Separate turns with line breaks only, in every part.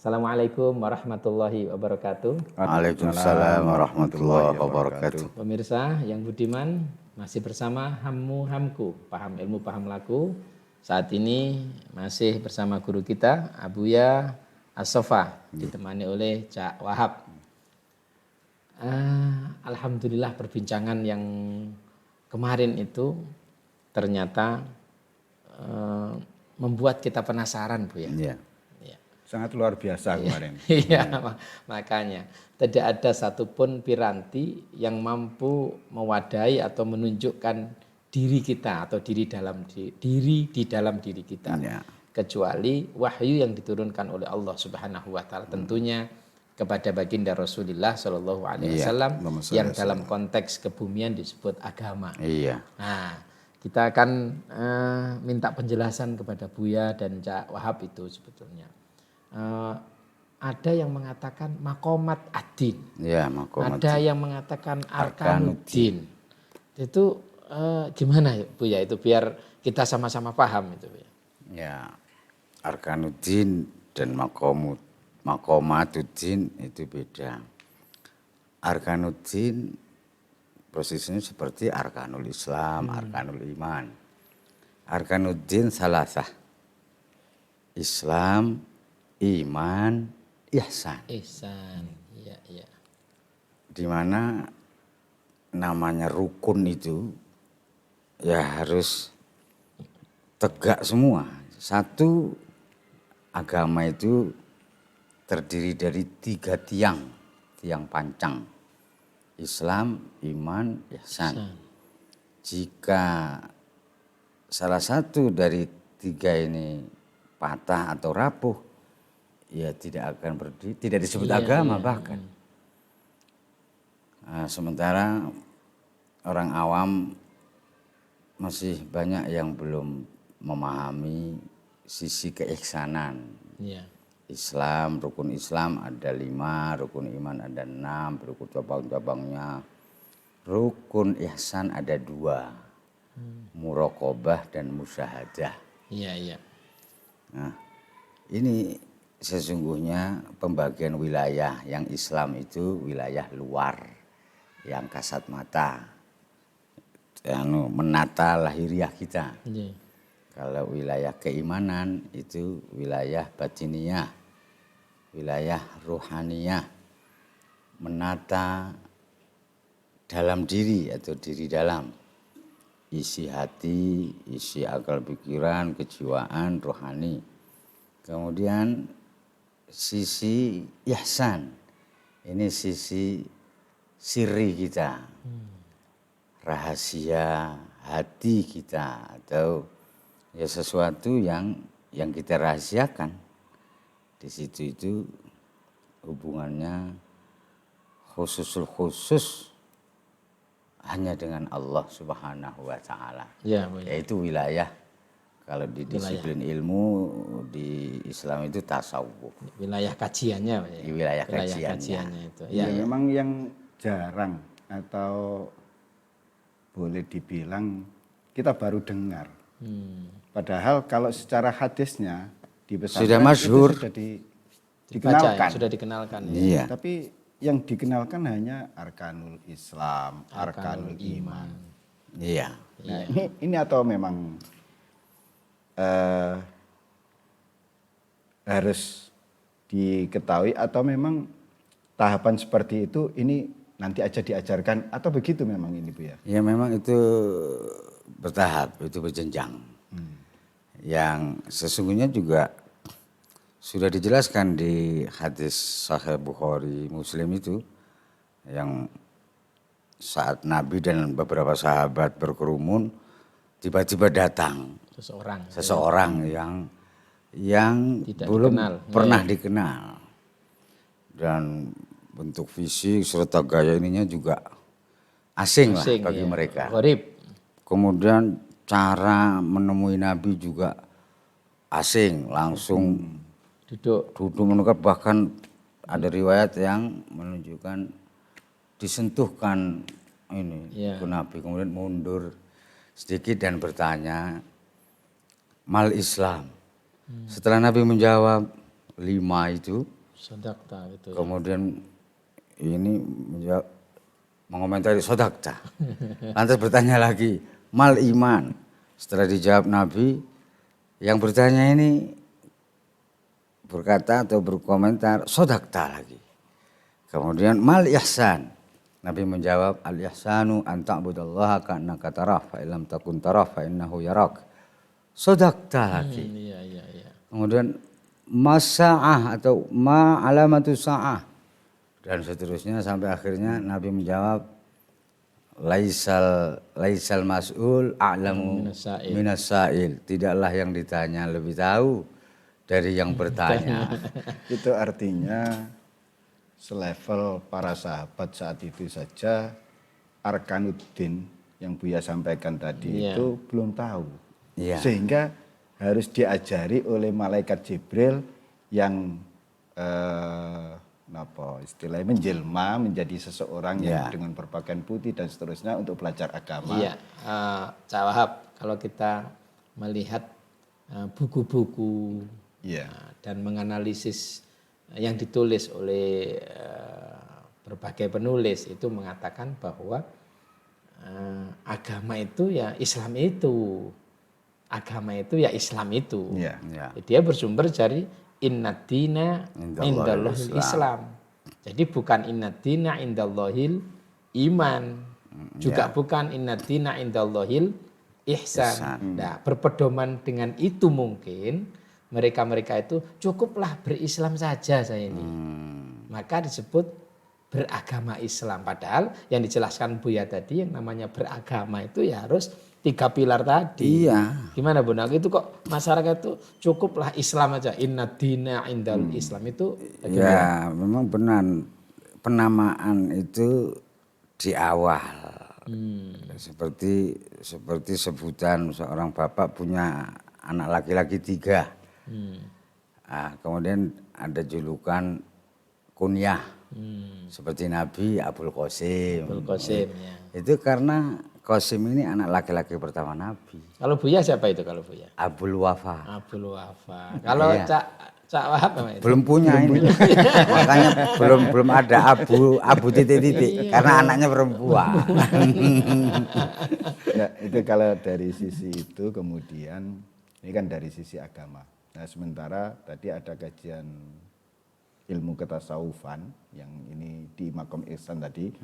Assalamualaikum warahmatullahi wabarakatuh.
Waalaikumsalam warahmatullahi wabarakatuh.
Pemirsa yang budiman, masih bersama Hammu Hamku, paham ilmu paham laku. Saat ini masih bersama guru kita Abuya As-Sofa, ditemani oleh Cak Wahab. Alhamdulillah perbincangan yang kemarin itu ternyata membuat kita penasaran, Bu ya.
Iya. Sangat luar biasa kemarin.
Iya, makanya tidak ada satupun piranti yang mampu mewadahi atau menunjukkan diri kita atau diri di dalam diri kita, kecuali wahyu yang diturunkan oleh Allah Subhanahu Wa Taala, tentunya kepada baginda Rasulullah Shallallahu Alaihi Wasallam yang dalam konteks kebumian disebut agama.
Iya.
Nah, kita akan minta penjelasan kepada Buya dan Cak Wahab itu sebetulnya. Ada yang mengatakan makomat ad-din,
ya,
ada yang mengatakan arkanuddin. Itu gimana Bu ya, itu biar kita sama-sama paham itu ya.
Ya, arkanuddin dan makomatuddin itu beda. Arkanuddin posisinya seperti arkanul Islam, arkanul iman. Arkanuddin salasah, Islam, iman, ihsan.
Ihsan, iya, iya.
Di mana namanya rukun itu ya harus tegak semua. Satu, agama itu terdiri dari 3 tiang pancang. Islam, iman, ihsan. Jika salah satu dari 3 ini patah atau rapuh, ya tidak akan berdiri, tidak disebut agama bahkan. Nah, sementara orang awam masih banyak yang belum memahami sisi keihsanan. Islam, rukun Islam ada 5, rukun iman ada 6, rukun cabang-cabangnya. Rukun ihsan ada 2, muraqabah dan musyahadah.
Iya, iya.
Nah, ini sesungguhnya pembagian wilayah yang Islam itu wilayah luar yang kasat mata, menata lahiriah kita. Kalau wilayah keimanan itu wilayah batiniyah, wilayah ruhaniyah, menata dalam diri atau diri dalam, isi hati, isi akal pikiran, kejiwaan, rohani. Kemudian sisi ihsan, ini sisi siri kita, rahasia hati kita, atau ya sesuatu yang kita rahasiakan. Di situ itu hubungannya khususul khusus hanya dengan Allah Subhanahu Wa Taala. Yaitu wilayah. Kalau di disiplin ilmu di Islam itu tasawuf.
Wilayah kajiannya.
Di wilayah kajiannya
itu. Ya, memang yang jarang atau boleh dibilang kita baru dengar. Padahal kalau secara hadisnya di pesantren
sudah masyhur,
dikenalkan.
Sudah dikenalkan.
Iya.
Tapi yang dikenalkan hanya arkanul Islam, arkanul iman.
Iya.
Nah, ini atau memang harus diketahui atau memang tahapan seperti itu ini nanti aja diajarkan atau begitu memang ini Bu ya?
Ya memang itu bertahap, itu berjenjang. Yang sesungguhnya juga sudah dijelaskan di hadis Sahih Bukhari Muslim itu, yang saat Nabi dan beberapa sahabat berkerumun, tiba-tiba datang seseorang yang belum pernah dikenal, dan bentuk fisik serta gaya ininya juga asing lah bagi mereka. Kemudian cara menemui Nabi juga asing, langsung duduk mendekat, bahkan ada riwayat yang menunjukkan disentuhkan ini ke Nabi, kemudian mundur sedikit dan bertanya, mal Islam. Setelah Nabi menjawab 5 itu.
Sodakta gitu.
Kemudian ini mengomentari sodakta. Lantas bertanya lagi, mal iman. Setelah dijawab Nabi, yang bertanya ini berkata atau berkomentar sodakta lagi. Kemudian mal ihsan. Nabi menjawab, al ihsanu an ta'budallaha ka'annaka tarah fa illam takun tarah fa innahu yarak. Sodakta lagi.
Iya.
Kemudian masa'ah atau ma alamatu sa'ah. Dan seterusnya sampai akhirnya Nabi menjawab laisal mas'ul a'lamu minas sa'il. Tidaklah yang ditanya lebih tahu dari yang bertanya.
Itu artinya selevel para sahabat saat itu saja Arkanuddin yang Buya sampaikan tadi itu belum tahu. Sehingga harus diajari oleh malaikat Jibril yang istilahnya menjelma menjadi seseorang yang dengan berpakaian putih dan seterusnya untuk belajar agama.
Iya, Cak Wahab, kalau kita melihat buku-buku dan menganalisis yang ditulis oleh berbagai penulis itu mengatakan bahwa agama itu ya Islam itu. Agama itu ya Islam itu. Dia bersumber dari innad-dina indallahil Islam. Jadi bukan innad-dina indallahil iman. Juga bukan innad-dina indallahil ihsan. Nah, berpedoman dengan itu mungkin mereka-mereka itu cukuplah berislam saja saya ini. Maka disebut beragama Islam. Padahal yang dijelaskan Buya tadi yang namanya beragama itu ya harus 3 pilar tadi. Gimana Bu? Itu kok masyarakat itu cukuplah Islam aja. Innad-dina indal Islam itu bagaimana?
Ya memang benar. Penamaan itu di awal. Seperti sebutan seorang bapak punya anak laki-laki 3. Kemudian ada julukan kunyah. Seperti Nabi Abul Qasim.
Ya.
Itu karena Qasim ini anak laki-laki pertama Nabi.
Kalau Buya siapa itu kalau Buya?
Abul Wafa.
Abul Wafa. Kalau Cak Wahab apa itu?
Belum punya ini. Makanya belum ada Abu titik-titik karena anaknya perempuan.
Ya, itu kalau dari sisi itu kemudian ini kan dari sisi agama. Nah, sementara tadi ada kajian ilmu ketasawufan yang ini di Makom Ihsan tadi.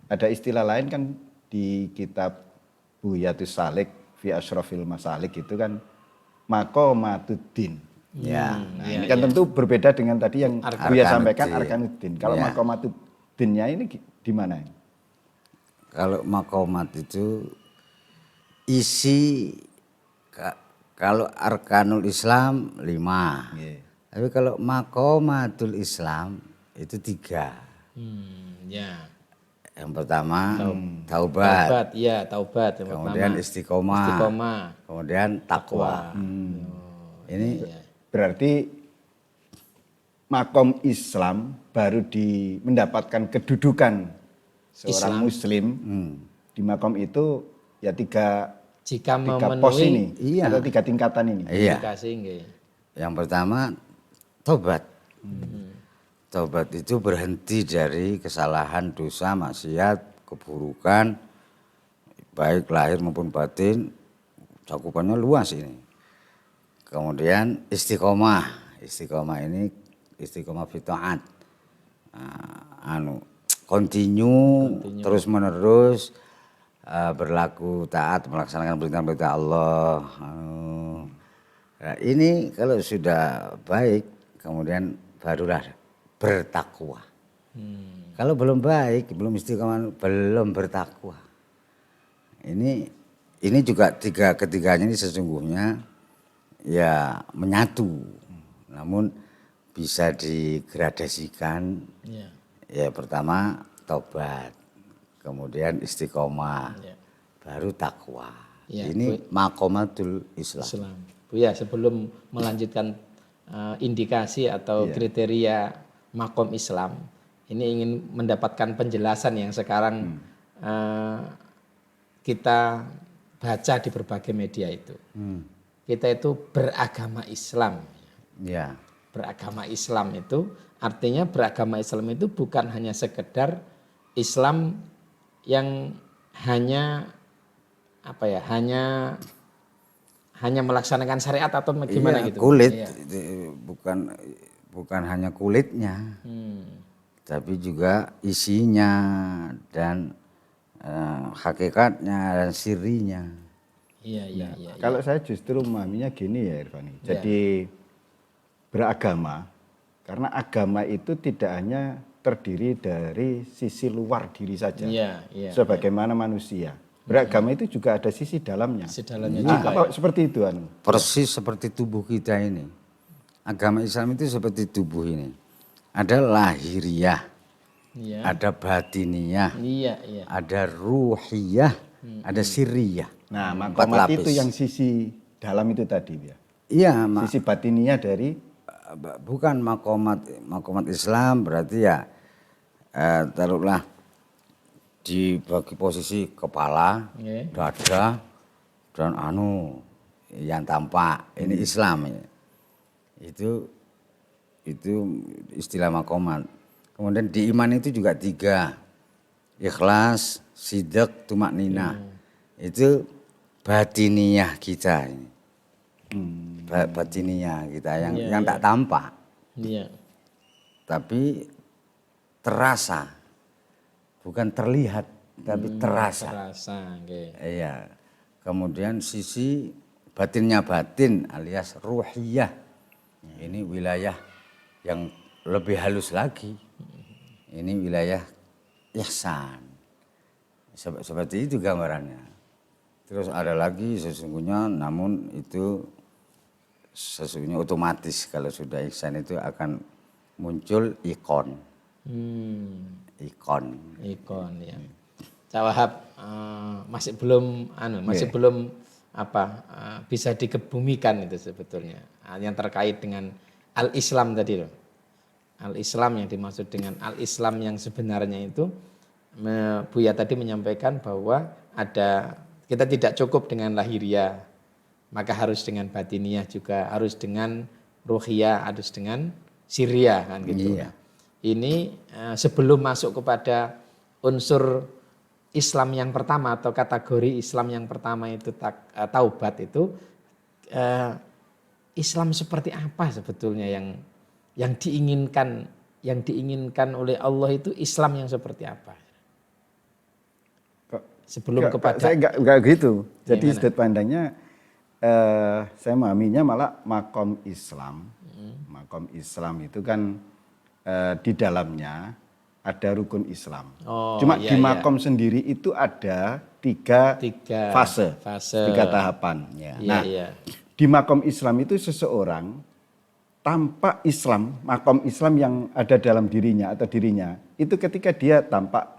Ada istilah lain kan di kitab Buyatus Salik fi Asyrafil Masalik itu kan Maqamatuddin. Ini kan tentu berbeda dengan tadi yang Buya sampaikan Arkanuddin. Kalau Maqamatuddinnya ini di mana?
Kalau maqamat itu isi kalau arkanul Islam 5. Tapi kalau maqamatul Islam itu 3. Yang pertama taubat.
Taubat.
Kemudian istiqomah. Kemudian takwa. Ini
berarti makom Islam baru mendapatkan kedudukan seorang Muslim di makom itu ya tiga pos ini atau 3 tingkatan ini.
Yang pertama taubat. Taubat itu berhenti dari kesalahan, dosa, maksiat, keburukan, baik lahir maupun batin, cakupannya luas ini. Kemudian istiqomah. Istiqomah ini istiqomah fi taat. Continue terus menerus berlaku taat, melaksanakan perintah-perintah Allah. Nah, ini kalau sudah baik, kemudian barulah bertakwa. Kalau belum baik, belum istiqomah, belum bertakwa. Ini juga ketiganya ini sesungguhnya ya menyatu. Namun bisa digradasikan. Ya pertama taubat, kemudian istiqomah, baru takwa. Ini maqamatul Islam.
Buya, sebelum melanjutkan indikasi atau kriteria makom Islam, ini ingin mendapatkan penjelasan yang sekarang kita baca di berbagai media itu. Kita itu beragama Islam. beragama Islam itu artinya beragama Islam itu bukan hanya sekedar Islam yang hanya apa ya, hanya melaksanakan syariat atau gimana
Iya,
gitu.
kulit
Iya.
bukan hanya kulitnya, tapi juga isinya dan hakikatnya dan sirinya.
Iya, iya, iya.
Kalau saya justru memahaminya gini ya Irfani. Jadi beragama, karena agama itu tidak hanya terdiri dari sisi luar diri saja.
Iya, iya.
Sebagaimana manusia. Beragama itu juga ada sisi dalamnya.
Sisi dalamnya
Nah,
juga.
apa seperti itu anu?
Persis seperti tubuh kita ini. Agama Islam itu seperti tubuh ini. Ada lahiriah,
Iya.
ada batiniyah,
Iya, iya.
ada ruhiyah, ada sirriyah.
Nah,
Empat
makomat
lapis.
itu yang sisi dalam itu tadi ya.
Iya,
Sisi batiniah dari
bukan makomat Islam berarti ya taruhlah di bagi posisi kepala,
Oke.
dada dan yang tampak ini Islam ya. Itu istilah makomat. Kemudian di iman itu juga 3, ikhlas, sidq, tumak ninah. Itu batiniyah kita ini. Batiniyah kita yang tak tampak
Iya.
tapi terasa, bukan terlihat tapi terasa.
Terasa, oke.
Iya. Kemudian sisi batinnya batin alias ruhiyah. Ini wilayah yang lebih halus lagi. Ini wilayah ihsan. Seperti itu gambarannya. Terus ada lagi sesungguhnya, namun itu sesungguhnya otomatis kalau sudah ihsan itu akan muncul ikon. Ikon.
Ikon ya. Cak Wahab masih belum belum bisa dikebumikan itu sebetulnya. Yang terkait dengan al-Islam tadi loh. Al-Islam yang dimaksud dengan al-Islam yang sebenarnya itu Buya tadi menyampaikan bahwa kita tidak cukup dengan lahiriah, maka harus dengan batiniah juga, harus dengan ruhiyah, harus dengan siriyah kan gitu.
Iya.
Ini sebelum masuk kepada unsur Islam yang pertama atau kategori Islam yang pertama itu taubat itu Islam seperti apa sebetulnya yang diinginkan oleh Allah itu Islam yang seperti apa? Sebelum kepada
saya enggak gitu. Jadi
Gimana?
sudut pandangnya saya memahaminya malah makom Islam. Makom Islam itu kan di dalamnya ada rukun Islam.
Oh,
Cuma
iya,
di makom sendiri itu ada tiga fase, 3 tahapan.
Iya,
Nah,
iya.
di makom Islam itu seseorang tampak Islam, makom Islam yang ada dalam dirinya atau dirinya, itu ketika dia tampak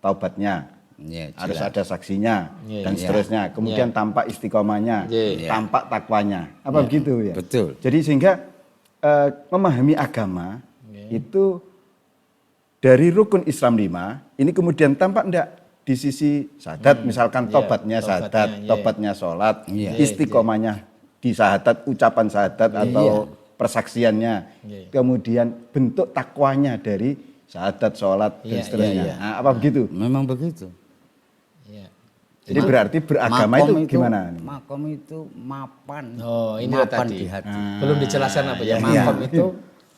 taubatnya,
Iya,
harus
jelas.
ada saksinya
Iya,
dan
iya.
seterusnya. Kemudian tampak istiqomahnya,
Iya.
tampak takwanya. Apa begitu ya?
Betul.
Jadi sehingga memahami agama itu dari rukun Islam 5, ini kemudian tampak enggak di sisi syahadat, misalkan tobatnya syahadat, tobatnya sholat, istiqomahnya di syahadat, ucapan syahadat atau persaksiannya, kemudian bentuk takwanya dari syahadat, sholat dan seterusnya.
iya.
Nah, apa begitu?
Memang begitu.
Iya.
Jadi berarti beragama itu gimana?
Makom itu mapan.
Oh, ini
mapan
tadi.
di hati.
Belum dijelaskan apa ya?
Iya.
Makom itu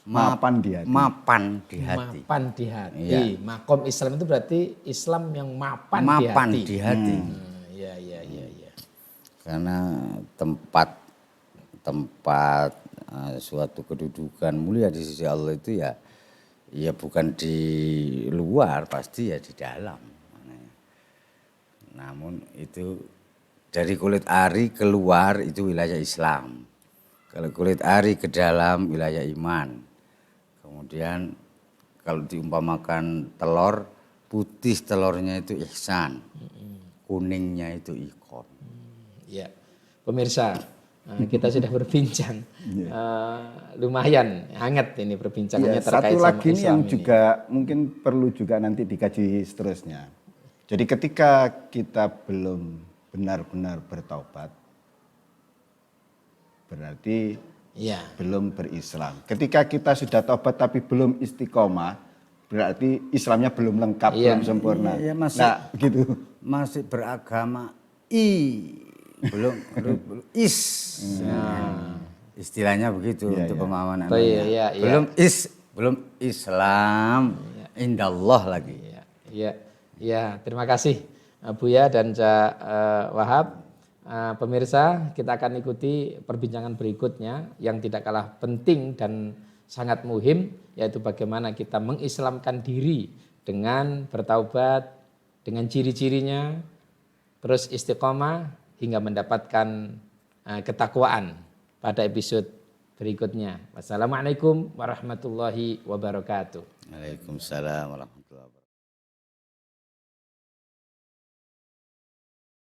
Mapan di hati.
Mapan di hati.
mapan di hati.
Iya.
Makom Islam itu berarti Islam yang mapan,
Mapan
di hati.
di hati.
Iya, iya, iya, iya.
Karena tempat suatu kedudukan mulia di sisi Allah itu ya bukan di luar, pasti ya di dalam. Namun itu dari kulit ari keluar itu wilayah Islam. Kalau kulit ari ke dalam wilayah iman. Kemudian kalau diumpamakan telur, putih telurnya itu ihsan. Kuningnya itu ikon.
Ya, pemirsa, kita sudah berbincang lumayan hangat ini perbincangannya
Ya,
terkait
satu
sama
lagi nih
Islam
yang
ini.
juga mungkin perlu juga nanti dikaji seterusnya. Jadi ketika kita belum benar-benar bertaubat, berarti
Iya.
belum berislam. Ketika kita sudah tobat tapi belum istiqomah, berarti Islamnya belum lengkap,
Iya.
belum sempurna.
Iya, masih-
Nah, gitu.
Masih beragama belum is. Nah, istilahnya begitu
Iya,
untuk
iya.
pemahaman
Oh, iya,
namanya.
iya, iya.
Belum Islam indallah lagi.
Iya, iya, iya. Terima kasih Buya dan Cak Wahab. Pemirsa, kita akan ikuti perbincangan berikutnya yang tidak kalah penting dan sangat muhim, yaitu bagaimana kita mengislamkan diri dengan bertaubat, dengan ciri-cirinya, terus istiqomah hingga mendapatkan ketakwaan pada episode berikutnya. Wassalamualaikum warahmatullahi wabarakatuh.
Waalaikumsalam warahmatullahi wabarakatuh.